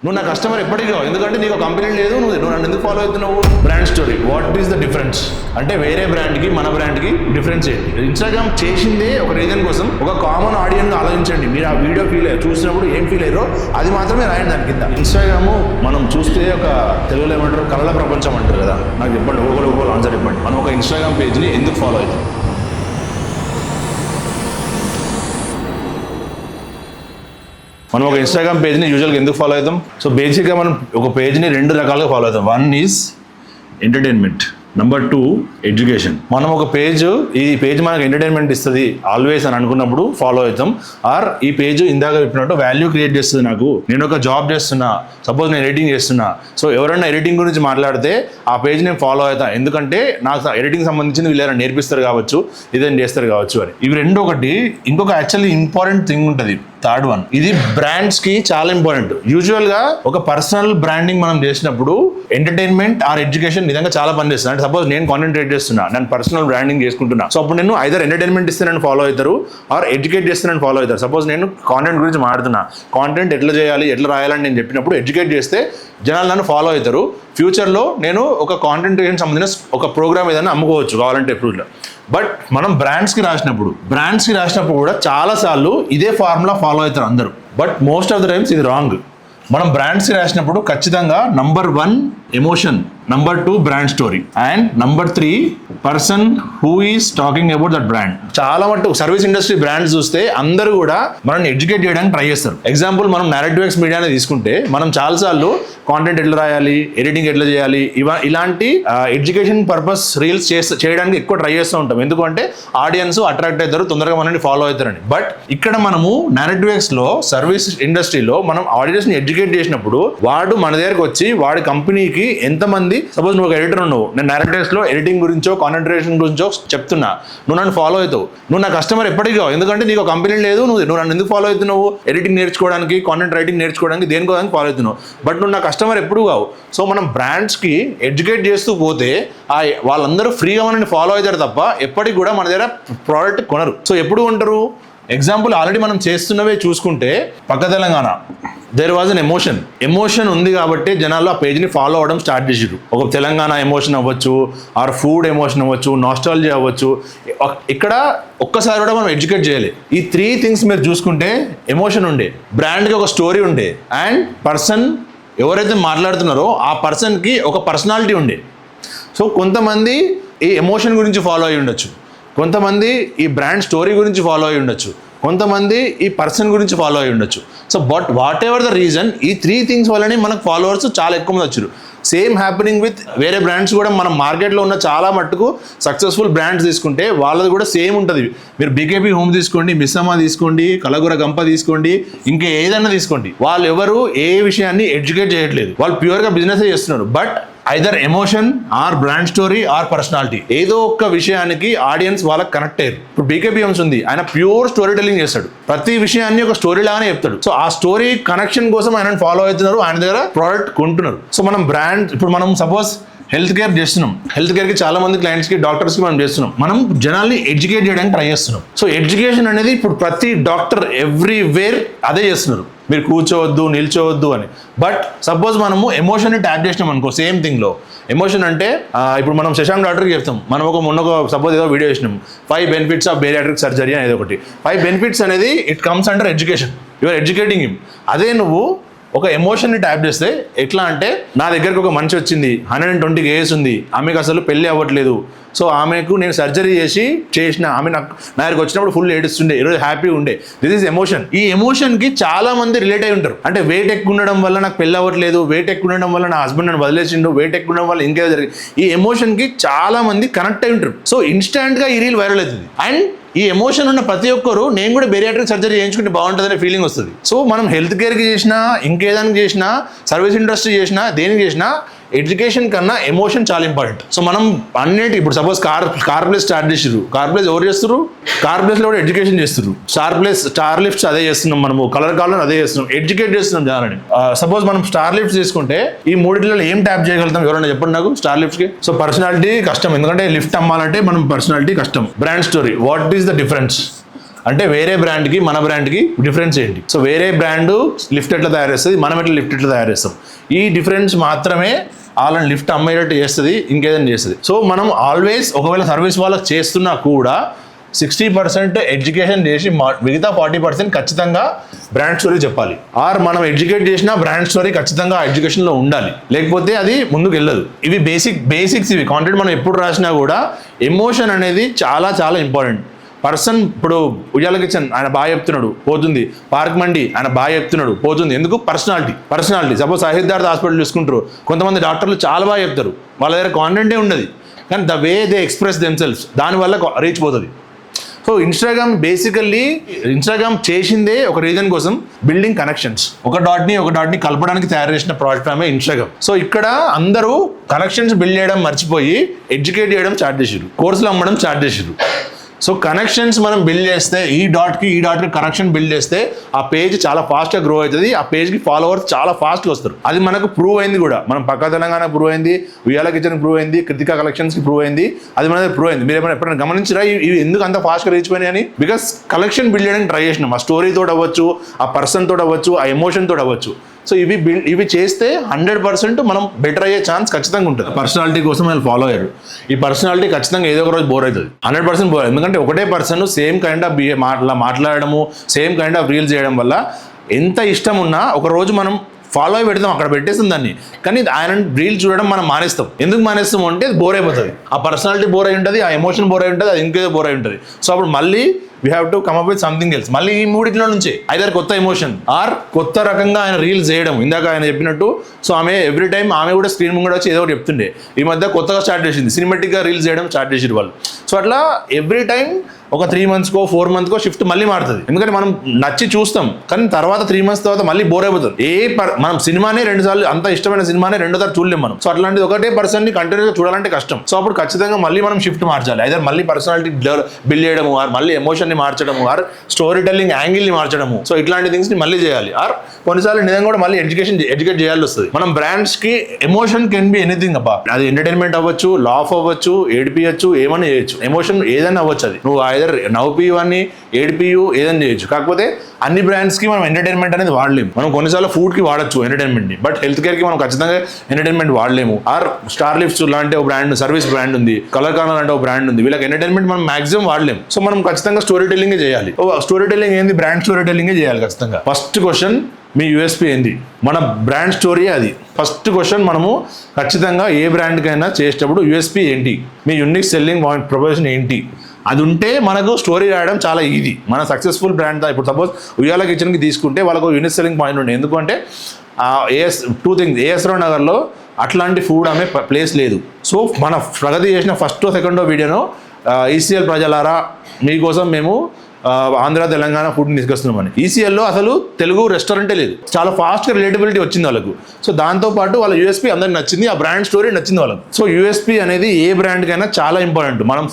నువ్వు నా కస్టమర్ ఎప్పటికీ ఎందుకంటే నీకు కంపెనీ లేదు, నువ్వు నన్ను ఎందుకు ఫాలో అవుతున్నావు? Brand story, what is the difference అంటే వేరే బ్రాండ్కి మన బ్రాండ్కి డిఫరెన్స్ ఏంటి? ఇన్స్టాగ్రామ్ చేసిందే ఒక రీజన్ కోసం, ఒక కామన్ ఆడియన్స్ ఆలోచించండి. మీరు ఆ వీడియో చూసినప్పుడు ఏం ఫీల్ అయ్యారో అది మాత్రమే రాయండి దాని కింద. ఇన్స్టాగ్రామ్ మనం చూస్తే ఒక తెలుగులో ఏమంటారు, కళల ప్రపంచం అంటారు కదా. నాకు చెప్పండి, ఒకరు ఆన్సర్ చెప్పండి. మనం ఒక ఇన్స్టాగ్రామ్ పేజ్ని ఎందుకు ఫాలో అవుతాం? మనం ఒక ఇన్స్టాగ్రామ్ పేజ్ని యూజువల్గా ఎందుకు ఫాలో అవుతాం? సో బేసిక్గా మనం ఒక పేజ్ని రెండు రకాలుగా ఫాలో అవుతాం. One is entertainment, number 2 education. మనం ఒక పేజ్, ఈ పేజ్ మనకు ఎంటర్టైన్మెంట్ ఇస్తుంది ఆల్వేస్ అని అనుకున్నప్పుడు ఫాలో అవుతాం. ఆర్ ఈ పేజ్ ఇందాక చెప్పినట్టు వాల్యూ క్రియేట్ చేస్తుంది. నాకు నేను ఒక జాబ్ చేస్తున్నా, సపోజ్ నేను ఎడిటింగ్ చేస్తున్నా, సో ఎవరైనా ఎడిటింగ్ గురించి మాట్లాడితే ఆ పేజ్ నేను ఫాలో అవుతాను. ఎందుకంటే నాకు ఎడిటింగ్ సంబంధించిన వీళ్ళు నేర్పిస్తారు కావచ్చు, ఇదేం చేస్తారు కావచ్చు అని. ఇవి రెండు ఒకటి. ఇంకొక యాక్చువల్లీ ఇంపార్టెంట్ థింగ్ ఉంటుంది, థర్డ్ వన్. ఇది బ్రాండ్స్ కి చాలా ఇంపార్టెంట్. యూజువల్ గా ఒక పర్సనల్ బ్రాండింగ్ మనం చేసినప్పుడు ఎంటర్టైన్మెంట్ ఆర్ ఎడ్యుకేషన్ నిజంగా చాలా పనిచేస్తుంది. అంటే సపోజ్ నేను కాంటెంట్ క్రియేట్ చేస్తున్నా, నేను పర్సనల్ బ్రాండింగ్ చేసుకుంటున్నా, సో అప్పుడు నేను ఐదర్ ఎంటర్టైన్మెంట్ ఇస్తే నన్ను ఫాలో అవుతారు, ఆర్ ఎడ్యుకేట్ చేస్తే నన్ను ఫాలో అవుతారు. సపోజ్ నేను కాంటెంట్ గురించి మాట్లాడుతున్నా, కాంటెంట్ ఎట్లా చేయాలి, ఎట్లా రాయాలని నేను చెప్పినప్పుడు ఎడ్యుకేట్ చేస్తే జనాలు నన్ను ఫాలో అవుతారు. ఫ్యూచర్లో నేను ఒక కాంటెంట్ క్రియేషన్ సంబంధించిన ఒక ప్రోగ్రామ్ ఏదైనా అమ్ముకోవచ్చు కావాలంటే ఎప్పుడు. బట్ మనం బ్రాండ్స్కి రాసినప్పుడు కూడా చాలాసార్లు ఇదే ఫార్ములా ఫాలో అవుతారు అందరూ. But most of the times ఇది రాంగ్. మనం బ్రాండ్స్కి రాసినప్పుడు ఖచ్చితంగా number 1 emotion, number 2 brand story, and number 3 person who is talking about that brand. చాలా మటుకు సర్వీస్ ఇండస్ట్రీ బ్రాండ్స్ చూస్తే అందరూ కూడా మనల్ని ఎడ్యుకేట్ చేయడానికి ట్రై చేస్తారు. ఎగ్జాంపుల్ మనం narrativex మీడియాని తీసుకుంటే మనం చాలాసార్లు కాంటెంట్ ఎట్లా రాయాలి, ఎడిటింగ్ ఎట్లా చేయాలి, ఇలాంటి ఎడ్యుకేషన్ పర్పస్ రీల్స్ చేయడానికి ఎక్కువ ట్రై చేస్తూ ఉంటాం. ఎందుకంటే ఆడియన్స్ అట్రాక్ట్ అవుతారు, తొందరగా మనల్ని ఫాలో అవుతారని. బట్ ఇక్కడ మనము narrativex లో సర్వీస్ ఇండస్ట్రీలో మనం ఆడియన్స్ ని ఎడ్యుకేట్ చేసినప్పుడు వాడు మన దగ్గరకు వచ్చి వాడి కంపెనీకి ఎంతమంది, సపోజ్ నువ్వు ఒక ఎడిటర్ ఉన్నావు, నేను narrativex లో ఎడిటింగ్ గురించో కాంటెంట్ క్రియేషన్ గురించో చెప్తున్నా, నువ్వు నన్ను ఫాలో అవుతావు. నువ్వు నా కస్టమర్ ఎప్పటికీ ఎందుకంటే నీకు కంపెనీ లేదు, నువ్వు నన్ను ఎందుకు ఫాలో అవుతున్నావు? ఎడిటింగ్ నేర్చుకోవడానికి, కాంటెంట్ రైటింగ్ నేర్చుకోవడానికి, దేనికోదానికి ఫాలో అవుతున్నావు. బట్ నువ్వు నా కస్టమర్ ఎప్పుడు కావు. సో మనం బ్రాండ్స్కి ఎడ్యుకేట్ చేస్తూ పోతే వాళ్ళందరూ ఫ్రీగా మనల్ని ఫాలో అవుతారు తప్ప ఎప్పటికి కూడా మన దగ్గర ప్రోడక్ట్ కొనరు. సో ఎప్పుడు కొంటారు? ఎగ్జాంపుల్ ఆల్రెడీ మనం చేస్తున్నవే చూసుకుంటే పక్క Telangana, there was an emotion ఉంది కాబట్టి జనాలు ఆ పేజ్ని ఫాలో అవ్వడం స్టార్ట్ చేసారు. ఒక తెలంగాణ ఎమోషన్ అవ్వచ్చు, ఆర్ ఫుడ్ ఎమోషన్ అవ్వచ్చు, నాస్టాలజీ అవ్వచ్చు. ఇక్కడ ఒక్కసారి కూడా మనం ఎడ్యుకేట్ చేయాలి. ఈ 3 థింగ్స్ మీరు చూసుకుంటే ఎమోషన్ ఉండే, బ్రాండ్కి ఒక స్టోరీ ఉండే, అండ్ పర్సన్ ఎవరైతే మాట్లాడుతున్నారో ఆ పర్సన్కి ఒక పర్సనాలిటీ ఉండే. సో కొంతమంది ఈ ఎమోషన్ గురించి ఫాలో అయ్యి ఉండొచ్చు, కొంతమంది ఈ బ్రాండ్ స్టోరీ గురించి ఫాలో అయ్యి ఉండొచ్చు, కొంతమంది ఈ పర్సన్ గురించి ఫాలో అయ్యి ఉండొచ్చు. So but what ever the reason, ఈ 3 థింగ్స్ వల్లనే మనకు ఫాలోవర్స్ చాలా ఎక్కువ మంది వచ్చారు. సేమ్ హ్యాపెనింగ్ విత్ వేరే బ్రాండ్స్ కూడా. మనం మార్కెట్లో ఉన్న చాలా మట్టుకు సక్సెస్ఫుల్ బ్రాండ్స్ తీసుకుంటే వాళ్ళది కూడా సేమ్ ఉంటుంది. మీరు బీకేపీ హోమ్ తీసుకోండి, మిస్సమ్మ తీసుకోండి, కలగుర గంప తీసుకోండి, ఇంకా ఏదైనా తీసుకోండి, వాళ్ళు ఎవరు ఏ విషయాన్ని ఎడ్యుకేట్ చేయట్లేదు, వాళ్ళు ప్యూర్గా బిజినెస్ చేస్తున్నారు. But either emotion are brand story or personality, ఏదో ఒక్క విషయానికి ఆడియన్స్ వాళ్ళకి కనెక్ట్ అయ్యారు. ఇప్పుడు బీకేపీ హోమ్స్ ఉంది, ఆయన ప్యూర్ స్టోరీ టెల్లింగ్ చేస్తాడు, ప్రతి విషయాన్ని ఒక స్టోరీ లాగానే చెప్తాడు. సో ఆ స్టోరీ కనెక్షన్ కోసం ఆయన ఫాలో అవుతున్నారు, ఆయన దగ్గర ప్రోడక్ట్ కొంటున్నారు. సో మనం బ్రాండ్, ఇప్పుడు మనం సపోజ్ హెల్త్ కేర్ చేస్తున్నాం, హెల్త్ కేర్కి చాలా మంది క్లయింట్స్కి, డాక్టర్స్కి మనం చేస్తున్నాం, మనం జనాల్ని ఎడ్యుకేట్ చేయడానికి ట్రై చేస్తున్నాం. సో ఎడ్యుకేషన్ అనేది ఇప్పుడు ప్రతి డాక్టర్ ఎవ్రీవేర్ అదే చేస్తున్నారు, మీరు కూర్చోవద్దు, నిల్చోవద్దు అని. బట్ సపోజ్ మనము ఎమోషన్ని ట్యాప్ చేసినాం అనుకో, సేమ్ థింగ్లో ఎమోషన్ అంటే ఇప్పుడు మనం శశాంక్ డాక్టర్కి చెప్తాం, మనం మొన్న సపోజ్ ఏదో వీడియో చేసినాం, 5 బెనిఫిట్స్ ఆఫ్ బేరియాట్రిక్ సర్జరీ అనేది ఒకటి. 5 బెనిఫిట్స్ అనేది it comes under education, your educating him. అదే నువ్వు ఒక ఎమోషన్ని ట్యాప్ చేస్తే ఎట్లా అంటే, నా దగ్గరకు ఒక మనిషి వచ్చింది, 120 ఏజ్ ఉంది, ఆమెకు అసలు పెళ్ళి అవ్వట్లేదు, సో ఆమెకు నేను సర్జరీ చేసిన ఆమె నా దగ్గరకు వచ్చినప్పుడు ఫుల్ ఏడుస్తుండే, ఈరోజు హ్యాపీ ఉండే. This is emotion. ఈ ఎమోషన్కి చాలా మంది రిలేట్ అయి ఉంటారు. అంటే వెయిట్ ఎక్కువ ఉండడం వల్ల నాకు పెళ్ళి అవ్వట్లేదు, వెయిట్ ఎక్కువ ఉండడం వల్ల నా హస్బెండ్ నన్ను వదిలేసిండు, వెయిట్ ఎక్కువ ఉండడం వల్ల ఇంకేదో జరిగింది. ఈ ఎమోషన్కి చాలా మంది కనెక్ట్ అయి ఉంటారు. సో ఇన్స్టాంట్గా ఈ రీల్ వైరల్ అవుతుంది. అండ్ ఈ ఎమోషన్ ఉన్న ప్రతి ఒక్కరు నేను కూడా బేరియాట్రిక్ సర్జరీ చేయించుకుంటే బాగుంటుందనే ఫీలింగ్ వస్తుంది. సో మనం హెల్త్ కేర్కి చేసినా, ఇంకేదానికి చేసినా, సర్వీస్ ఇండస్ట్రీ చేసినా, దేనికి చేసినా ఎడ్యుకేషన్ కన్నా ఎమోషన్ చాలా ఇంపార్టెంట్. సో మనం అన్నిటి, ఇప్పుడు సపోజ్ కార్ ప్లేస్ స్టార్ట్ చేసారు, కార్ ప్లేస్ ఎవరు చేస్తారు? కార్ ప్లేస్లో కూడా ఎడ్యుకేషన్ చేస్తారు. స్టార్ లిఫ్ట్స్ అదే చేస్తున్నాం, మనము కలర్ కాలర్ అదే చేస్తున్నాం, ఎడ్యుకేట్ చేస్తున్నాం జనాలని. సపోజ్ మనం స్టార్ లిఫ్ట్స్ తీసుకుంటే ఈ 3 ఏం ట్యాప్ చేయగలుగుతాం? ఎవరైనా చెప్పండి నాకు స్టార్ లిఫ్ట్స్కి. సో పర్సనాలిటీ కష్టం, ఎందుకంటే లిఫ్ట్ అమ్మాలంటే మనం పర్సనాలిటీ కష్టం. Brand story, what is the difference? అంటే వేరే బ్రాండ్కి మన బ్రాండ్కి డిఫరెన్స్ ఏంటి. సో వేరే బ్రాండ్ లిఫ్ట్ ఎట్లా తయారు చేస్తుంది, మనం ఎట్లా లిఫ్ట్ ఎట్లా తయారు చేస్తాం. ఈ డిఫరెన్స్ మాత్రమే వాళ్ళని లిఫ్ట్ అమ్మేటట్టు చేస్తుంది, ఇంకేదైనా చేస్తుంది. సో మనం ఆల్వేస్ ఒకవేళ సర్వీస్ వాళ్ళకి చేస్తున్నా కూడా 60% ఎడ్యుకేషన్ చేసి మిగతా 40% ఖచ్చితంగా బ్రాండ్ స్టోరీ చెప్పాలి. ఆర్ మనం ఎడ్యుకేట్ చేసిన బ్రాండ్ స్టోరీ ఖచ్చితంగా ఎడ్యుకేషన్లో ఉండాలి, లేకపోతే అది ముందుకు వెళ్ళదు. ఇవి బేసిక్స్ ఇవి కాంటెంట్ మనం ఎప్పుడు రాసినా కూడా ఎమోషన్ అనేది చాలా చాలా ఇంపార్టెంట్. పర్సన్ ఇప్పుడు ఉయ్యాల కిచెన్ ఆయన బాగా చెప్తున్నాడు పోతుంది, పార్క్ మండి ఆయన బాగా చెప్తున్నాడు పోతుంది. ఎందుకు? పర్సనాలిటీ. సపోజ్ సిద్ధార్థ హాస్పిటల్ చూసుకుంటారు, కొంతమంది డాక్టర్లు చాలా బాగా చెప్తారు, వాళ్ళ దగ్గర కాంటెంటే ఉండదు, కానీ the way they express themselves దానివల్ల రీచ్ పోతుంది. సో ఇన్స్టాగ్రామ్ చేసిందే ఒక రీజన్ కోసం, బిల్డింగ్ కనెక్షన్స్. ఒక డాట్ని కలపడానికి తయారు చేసిన ప్లాట్ఫామే ఇన్స్టాగ్రామ్. సో ఇక్కడ అందరూ కనెక్షన్స్ బిల్డ్ చేయడం మర్చిపోయి ఎడ్యుకేట్ చేయడం స్టార్ట్ చేసారు, కోర్సులు అమ్మడం స్టార్ట్ చేసారు. సో కనెక్షన్స్ మనం బిల్డ్ చేస్తే ఈ డాట్కి కనెక్షన్ బిల్డ్ చేస్తే ఆ పేజ్ చాలా ఫాస్ట్గా గ్రో అవుతుంది, ఆ పేజ్కి ఫాలోవర్స్ చాలా ఫాస్ట్గా వస్తారు. అది మనకు ప్రూవ్ అయింది కూడా. మనం పక్క తెలంగాణ ప్రూవ్ అయింది, ఉయ్యాల కిచెన్ ప్రూవ్ అయింది, కృతికా కలెక్షన్స్కి ప్రూవ్ అయింది, అది మన ప్రూవ్ అయింది. మీరు ఎప్పుడైనా గమనించరా ఇవి ఎందుకు అంత ఫాస్ట్గా రీచ్ పోయినాయి అని? బికాస్ కలెక్షన్ బిల్డ్ చేయడానికి ట్రై చేసినాం. ఆ స్టోరీ తోటి అవ్వచ్చు, ఆ పర్సన్ తోటి అవ్వచ్చు, ఆ ఎమోషన్ తోటి అవ్వచ్చు. సో ఇవి చేస్తే 100% మనం బెటర్ అయ్యే ఛాన్స్ ఖచ్చితంగా ఉంటుంది. పర్సనాలిటీ కోసం వాళ్ళు ఫాలో అయ్యారు. ఈ పర్సనాలిటీ ఖచ్చితంగా ఏదో ఒక రోజు బోర్ అవుతుంది, 100% బోర్. ఎందుకంటే ఒకటే పర్సన్ సేమ్ కైండ్ ఆఫ్ మాట్లాడడము, సేమ్ కైండ్ ఆఫ్ రీల్స్ చేయడం వల్ల ఎంత ఇష్టం ఉన్నా ఒక రోజు మనం ఫాలో అయి పెడతాం, అక్కడ పెట్టేస్తాం దాన్ని. కానీ ఆయన రీల్స్ చూడడం మనం మానేస్తాం. ఎందుకు మానేస్తాం అంటే బోర్ అయిపోతుంది. ఆ పర్సనాలిటీ బోర్ అయి ఉంటుంది, ఆ ఎమోషన్ బోర్ అయి ఉంటుంది, అది ఇంకేదో బోర్ అయి ఉంటుంది. సో అప్పుడు మళ్ళీ we have to come up with something else. మళ్ళీ ఈ మూడిట్లో నుంచే ఐదర్ కొత్త ఎమోషన్ ఆర్ కొత్త రకంగా ఆయన రీల్స్ చేయడం. ఇందాక ఆయన చెప్పినట్టు, సో ఎవ్రీ టైం ఆమె కూడా స్క్రీన్ ముందు వచ్చి ఏదో ఒకటి చెప్తుండే. ఈ మధ్య కొత్తగా స్టార్ట్ చేసింది, సినిమాటిక్గా రీల్స్ చేయడం స్టార్ట్ చేసారు వాళ్ళు. సో అట్లా ఎవ్రీ టైం ఒక 3 monthsకో 4 monthsకో షిఫ్ట్ మళ్ళీ మారుతుంది. ఎందుకంటే మనం నచ్చి చూస్తాం, కానీ తర్వాత 3 months తర్వాత మళ్ళీ బోర్ అయిపోతుంది. మనం సినిమానే 2 సార్లు, అంత ఇష్టమైన సినిమానే 2వ సారి చూడలేం మనం. సో అట్లాంటిది ఒకటే పర్సన్ని కంటిన్యూగా చూడాలంటే కష్టం. సో అప్పుడు ఖచ్చితంగా మళ్ళీ మనం షిఫ్ట్ మార్చాలి. ఐదర్ మళ్ళీ పర్సనాలిటీ బిల్డ్ చేయడము, ఆర్ మళ్ళీ ఎమోషన్ని మార్చడము, ఆర్ స్టోరీ టెల్లింగ్ యాంగిల్ని మార్చడము. సో ఇట్లాంటి థింగ్స్ని మళ్ళీ చేయాలి. ఆర్ కొన్నిసార్లు నిజంగా కూడా మళ్ళీ ఎడ్యుకేట్ చేయాల్సి వస్తుంది. మనం బ్రాండ్స్కి ఎమోషన్ కెన్ బి ఎనీథింగ్ అబ్బా. అది ఎంటర్టైన్మెంట్ అవ్వచ్చు, లాఫ్ అవ్వచ్చు, ఏడిపియచ్చు, ఏమైనా చేయొచ్చు. ఎమోషన్ ఏదైనా అవ్వచ్చు. అది నువ్వు ఐదర్ నవ్వుపియు అని, ఏడిపియు, ఏదైనా చేయొచ్చు. కాకపోతే అన్ని బ్రాండ్స్కి మనం ఎంటర్టైన్మెంట్ అనేది వాడలేము. మనం కొన్నిసార్లు ఫుడ్కి వాడచ్చు ఎంటర్టైన్మెంట్ని, బట్ హెల్త్ కేర్కి మనం ఖచ్చితంగా ఎంటర్టైన్మెంట్ వాడలేము. ఆర్ స్టార్ లిఫ్ట్స్ లాంటి ఒక బ్రాండ్, సర్వీస్ బ్రాండ్ ఉంది, కలర్ కార్నర్ అంటే ఒక బ్రాండ్ ఉంది, వీళ్ళకి ఎంటర్టైన్మెంట్ మనం మాక్సిమం వాడలేము. సో మనం ఖచ్చితంగా స్టోరీ టెల్లింగే చేయాలి. స్టోరీ టెల్లింగ్ ఏంది? బ్రాండ్ స్టోరీ టెల్లింగే చేయాలి ఖచ్చితంగా. ఫస్ట్ క్వశ్చన్, మీ యూఎస్పీ ఏంది? మన బ్రాండ్ స్టోరీ అది ఫస్ట్ క్వశ్చన్. మనము ఖచ్చితంగా ఏ బ్రాండ్కైనా చేసేటప్పుడు యూఎస్పీ ఏంటి, మీ యూనిక్ సెల్లింగ్ పాయింట్ ప్రొపోజిషన్ ఏంటి, అది ఉంటే మనకు స్టోరీ రాయడం చాలా ఈజీ. మన సక్సెస్ఫుల్ బ్రాండ్ ఇప్పుడు సపోజ్ ఉయ్యాల కిచెన్కి తీసుకుంటే వాళ్ళకు యూనిక్ సెల్లింగ్ పాయింట్ ఉండే. ఎందుకంటే ఏఎస్ రావు నగర్లో అట్లాంటి ఫుడ్ అమ్మే ప్లేస్ లేదు. సో మన ప్రగతి చేసిన ఫస్టో సెకండో వీడియోను ఈసీఎల్ ప్రజలారా మీకోసం మేము ఆంధ్ర తెలంగాణ ఫుడ్ని తీసుకొస్తున్నామని. ఈసీఎల్లో అసలు తెలుగు రెస్టారెంటే లేదు. చాలా ఫాస్ట్గా రిలేటబిలిటీ వచ్చింది వాళ్ళకు. సో దాంతోపాటు వాళ్ళ యూఎస్పీ అందరికి నచ్చింది, ఆ బ్రాండ్ స్టోరీ నచ్చింది వాళ్ళకు. సో యూఎస్పీ అనేది ఏ బ్రాండ్కైనా చాలా ఇంపార్టెంట్. మనం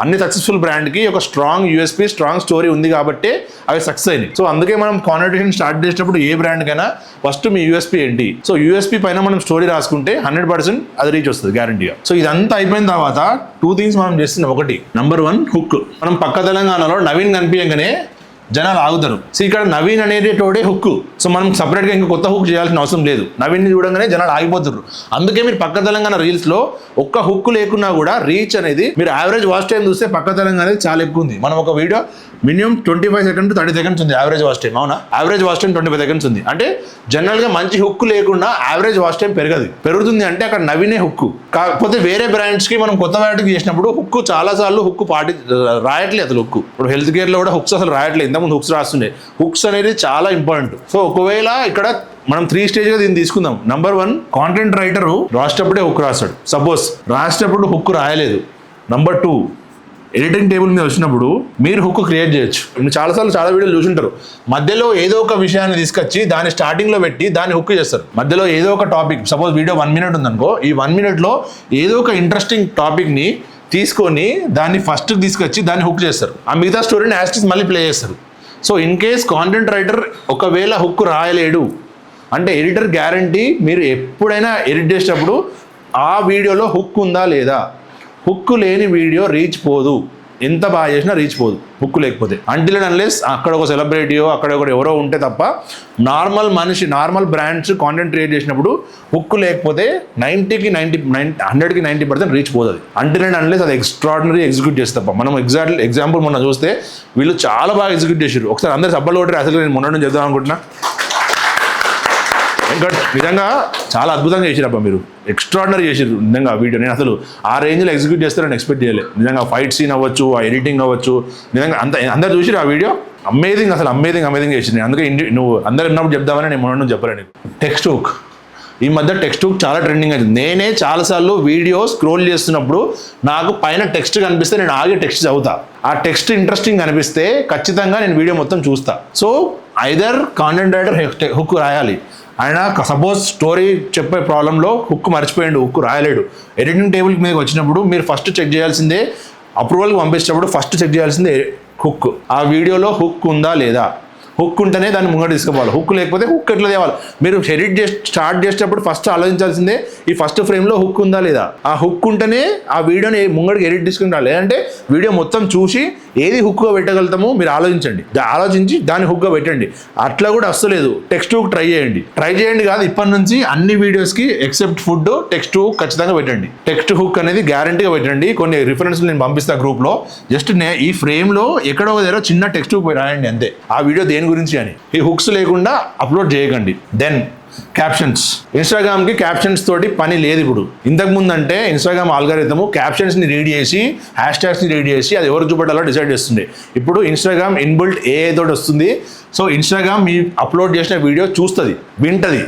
అన్ని సక్సెస్ఫుల్ బ్రాండ్కి ఒక స్ట్రాంగ్ యూఎస్పీ, స్ట్రాంగ్ స్టోరీ ఉంది కాబట్టి అవి సక్సెస్ అయినాయి. సో అందుకే మనం కాన్వర్సేషన్ స్టార్ట్ చేసేటప్పుడు ఏ బ్రాండ్కైనా ఫస్ట్ మీ యూఎస్పీ ఏంటి. సో యూఎస్పీ పైన మనం స్టోరీ రాసుకుంటే 100% అది రీచ్ వస్తుంది గ్యారంటీగా. సో ఇదంతా అయిపోయిన తర్వాత 2 things మనం చేస్తున్నాం. ఒకటి, నెంబర్ 1 హుక్. మనం పక్క తెలంగాణలో నవీన్ కనిపించగానే జనాలు ఆగుతారు. సో ఇక్కడ నవీన్ అనేటోడే హుక్. సో మనం సపరేట్గా ఇంకా కొత్త హుక్ చేయాల్సిన అవసరం లేదు. నవీన్ని చూడగానే జనాలు ఆగిపోతారు. అందుకే మీరు పక్క తెలంగాణ రీల్స్లో ఒక్క హుక్ లేకున్నా కూడా రీచ్ అనేది, మీరు యావరేజ్ వాచ్ టైం చూస్తే పక్క తెలంగాణ అనేది చాలా ఎక్కువ ఉంది. మనం ఒక video minimum 25 seconds to 30 seconds ఉంది యావరేజ్ వాచ్ టైం. అవునా? యావరేజ్ వాచ్ టైం 25 seconds ఉంది. అంటే జనరల్గా మంచి హుక్ లేకుండా యావరేజ్ వాచ్ టైం పెరుగుతుంది అంటే అక్కడ నవీనే హుక్. కాకపోతే వేరే బ్రాండ్స్కి మనం కొత్త బ్రాండ్కి చేసినప్పుడు హుక్ చాలాసార్లు హుక్ రాయట్లేదు అసలు. హుక్ ఇప్పుడు హెల్త్ కేర్లో కూడా హుక్స్ అసలు రాయట్లేదు. ఇంతకుముందు హుక్స్ రాస్తుండే. హుక్స్ అనేది చాలా ఇంపార్టెంట్. సో ఒకవేళ ఇక్కడ మనం 3 stages దీన్ని తీసుకుందాం. నెంబర్ 1, కాంటెంట్ రైటరు రాసేటప్పుడే హుక్ రాస్తాడు. సపోజ్ రాసేటప్పుడు హుక్ రాయలేదు. నెంబర్ 2, ఎడిటింగ్ టేబుల్ మీద వచ్చినప్పుడు మీరు హుక్ క్రియేట్ చేయొచ్చు. మీరు చాలాసార్లు చాలా వీడియోలు చూసుంటారు. మధ్యలో ఏదో ఒక విషయాన్ని తీసుకొచ్చి దాన్ని స్టార్టింగ్లో పెట్టి దాన్ని హుక్ చేస్తారు. మధ్యలో ఏదో ఒక టాపిక్, సపోజ్ వీడియో 1 minute ఉందనుకో, ఈ 1 minuteలో ఏదో ఒక ఇంట్రెస్టింగ్ టాపిక్ని తీసుకొని దాన్ని ఫస్ట్కి తీసుకొచ్చి దాన్ని హుక్ చేస్తారు. ఆ మిగతా స్టోరీని యాస్టిస్ మళ్ళీ ప్లే చేస్తారు. So in case content writer ఒకవేళ హుక్ రాయలేడు అంటే ఎడిటర్ గ్యారంటీ మీరు ఎప్పుడైనా ఎడిట్ చేసేటప్పుడు ఆ వీడియోలో హుక్ ఉందా లేదా, హుక్ లేని వీడియో రీచ్ పోదు. ఎంత బాగా చేసినా రీచ్ పోదు హుక్ లేకపోతే. అంటిల్ అండ్ అన్లెస్ అక్కడ ఒక సెలబ్రిటీయో అక్కడ ఒక ఎవరో ఉంటే తప్ప నార్మల్ మనిషి నార్మల్ బ్రాండ్స్ కాంటెంట్ క్రియేట్ చేసినప్పుడు హుక్ లేకపోతే 100కి 90% రీచ్ పోతుంది. అంటిల్ అండ్ అన్లెస్ అది ఎక్స్ట్రాడినరీ ఎగ్జిక్యూట్ చేస్తే తప్ప. మనం ఎగ్జాంపుల్ మొన్న చూస్తే వీళ్ళు చాలా బాగా ఎగ్జిక్యూట్ చేశారు. ఒకసారి అందరు సబ్బలు కొట్టారు. అసలు నేను మొన్న చెప్దాం అనుకుంటున్నా. ఇంకా నిజంగా చాలా అద్భుతంగా చేసిరబ్బా మీరు, ఎక్స్ట్రాడినరీ చేసిరు నిజంగా వీడియో. నేను అసలు ఆ రేంజ్లో ఎగ్జిక్యూట్ చేస్తారని ఎక్స్పెక్ట్ చేయలేదు. నిజంగా ఫైట్ సీన్ అవ్వచ్చు, ఆ ఎడిటింగ్ అవ్వచ్చు, నిజంగా అందరు చూసిరు ఆ వీడియో. అమేజింగ్, అసలు అమేజింగ్ చేసింది. అందుకే నువ్వు అందరు ఉన్నప్పుడు చెప్దామని నేను మొన్న చెప్పలేను. టెక్స్ట్ హుక్ ఈ మధ్య టెక్స్ట్ హుక్ చాలా ట్రెండింగ్ అయింది. నేనే చాలాసార్లు వీడియో స్క్రోల్ చేస్తున్నప్పుడు నాకు పైన టెక్స్ట్ కనిపిస్తే నేను ఆగి టెక్స్ట్ చదువుతా. ఆ టెక్స్ట్ ఇంట్రెస్టింగ్ అనిపిస్తే ఖచ్చితంగా నేను వీడియో మొత్తం చూస్తా. So either content writer hook రాయాలి. ఆయన సపోజ్ స్టోరీ చెప్పే ప్రాబ్లంలో హుక్ మర్చిపోయాడు, హుక్ రాయలేడు. ఎడిటింగ్ టేబుల్ మీద వచ్చినప్పుడు మీరు ఫస్ట్ చెక్ చేయాల్సిందే, అప్రూవల్కి పంపించేటప్పుడు ఫస్ట్ చెక్ చేయాల్సిందే హుక్. ఆ వీడియోలో హుక్ ఉందా లేదా? హుక్ ఉంటేనే దాన్ని ముంగట తీసుకుపోవాలి. హుక్ లేకపోతే హుక్ ఎట్లా తేవాలి? మీరు ఎడిట్ స్టార్ట్ చేసేటప్పుడు ఫస్ట్ ఆలోచించాల్సిందే ఈ ఫస్ట్ ఫ్రేమ్లో హుక్ ఉందా లేదా. ఆ హుక్ ఉంటేనే ఆ వీడియోని ముంగడికి ఎడిట్ తీసుకుని రాలి. లేదంటే వీడియో మొత్తం చూసి ఏది హుక్గా పెట్టగలుగుతామో మీరు ఆలోచించి దాన్ని హుక్గా పెట్టండి. అట్లా కూడా అస్సలేదు. టెక్స్ట్ హుక్ ట్రై చేయండి కాదు, ఇప్పటి నుంచి అన్ని వీడియోస్కి ఎక్సెప్ట్ ఫుడ్ టెక్స్ట్ హుక్ ఖచ్చితంగా పెట్టండి. టెక్స్ట్ హుక్ అనేది గ్యారంటీగా పెట్టండి. కొన్ని రిఫరెన్స్లు నేను పంపిస్తాను గ్రూప్లో. జస్ట్ ఈ ఫ్రేమ్లో ఎక్కడో దగ్గర చిన్న టెక్స్ట్ హుక్ రాయండి అంతే, ఆ వీడియో దేని గురించి అని. ఈ హుక్స్ లేకుండా అప్లోడ్ చేయకండి. Then captions. ఇన్స్టాగ్రామ్కి క్యాప్షన్స్ తోటి పని లేదు ఇప్పుడు. ఇంతకుముందు అంటే ఇన్స్టాగ్రామ్ ఆల్గారిథము క్యాప్షన్స్ని రీడ్ చేసి హ్యాష్ ట్యాగ్స్ని రీడ్ చేసి అది ఎవరికి చూపెట్టాలో డిసైడ్ చేస్తుంది. ఇప్పుడు ఇన్స్టాగ్రామ్ ఇన్బిల్ట్ AI తోటి వస్తుంది. సో ఇన్స్టాగ్రామ్ మీ అప్లోడ్ చేసిన వీడియో చూస్తుంది, వింటది.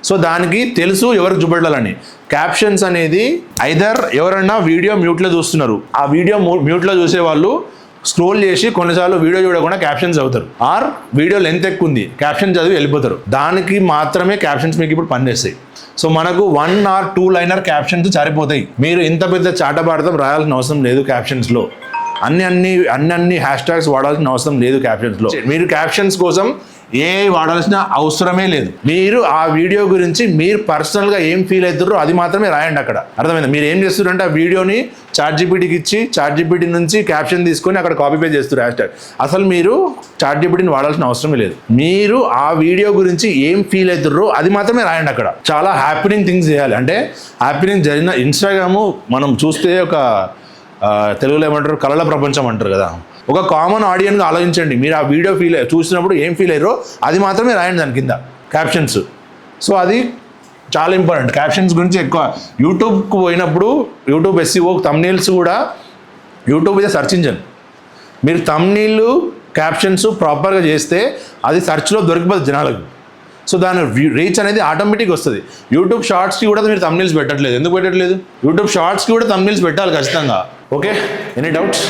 సో దానికి తెలుసు ఎవరికి చూపెట్టాలని. క్యాప్షన్స్ అనేది ఐదర్ ఎవరన్నా వీడియో మ్యూట్లో చూస్తున్నారు, ఆ వీడియో మ్యూట్లో చూసే వాళ్ళు స్క్రోల్ చేసి కొన్నిసార్లు వీడియో చూడకుండా క్యాప్షన్స్ చదువుతారు. ఆర్ వీడియో లెంత్ ఎక్కువ ఉంది క్యాప్షన్ చదివి వెళ్ళిపోతారు. దానికి మాత్రమే క్యాప్షన్స్ మీకు ఇప్పుడు పనిచేస్తాయి. సో మనకు 1 or 2 లైనర్ క్యాప్షన్స్ సరిపోతాయి. మీరు ఇంత పెద్ద చాటపాడతం రాయాల్సిన అవసరం లేదు క్యాప్షన్స్లో. అన్ని హ్యాష్ ట్యాగ్స్ వాడాల్సిన అవసరం లేదు క్యాప్షన్స్లో. మీరు క్యాప్షన్స్ కోసం AI వాడాల్సిన అవసరమే లేదు. మీరు ఆ వీడియో గురించి మీరు పర్సనల్గా ఏం ఫీల్ అవుతారో అది మాత్రమే రాయండి అక్కడ. అర్థమైందా? మీరు ఏం చేస్తున్నారంటే ఆ వీడియోని ChatGPTకి ఇచ్చి ChatGPT నుంచి క్యాప్షన్ తీసుకొని అక్కడ కాపీ పేస్ట్ చేస్తారు హ్యాష్ ట్యాగ్. అసలు మీరు ChatGPTని వాడాల్సిన అవసరమే లేదు. మీరు ఆ వీడియో గురించి ఏం ఫీల్ అవుతారో అది మాత్రమే రాయండి అక్కడ. చాలా హ్యాపీనింగ్ థింగ్స్ చేయాలి. అంటే హ్యాపీనింగ్ జరిగిన ఇన్స్టాగ్రాము మనం చూస్తే ఒక తెలుగులో ఏమంటారు, కళల ప్రపంచం అంటారు కదా. ఒక కామన్ ఆడియన్గా ఆలోచించండి. మీరు ఆ వీడియో చూసినప్పుడు ఏం ఫీల్ అయ్యారో అది మాత్రమే రాయండి దాని కింద క్యాప్షన్స్. సో అది చాలా ఇంపార్టెంట్. క్యాప్షన్స్ గురించి ఎక్కువ యూట్యూబ్కి పోయినప్పుడు యూట్యూబ్ SEO థంబ్నెయిల్స్ కూడా యూట్యూబ్ ఇదే సెర్చ్ ఇంజిన్. మీరు థంబ్నెయిల్ క్యాప్షన్స్ ప్రాపర్గా చేస్తే అది సెర్చ్లో దొరికిపోతుంది జనాలకు. సో దాని రీచ్ అనేది ఆటోమేటిక్గా వస్తుంది. యూట్యూబ్ షార్ట్స్కి కూడా మీరు థంబ్నెయిల్స్ పెట్టట్లేదు. ఎందుకు పెట్టట్లేదు? యూట్యూబ్ షార్ట్స్కి కూడా థంబ్నెయిల్స్ పెట్టాలి ఖచ్చితంగా. Okay, any doubts?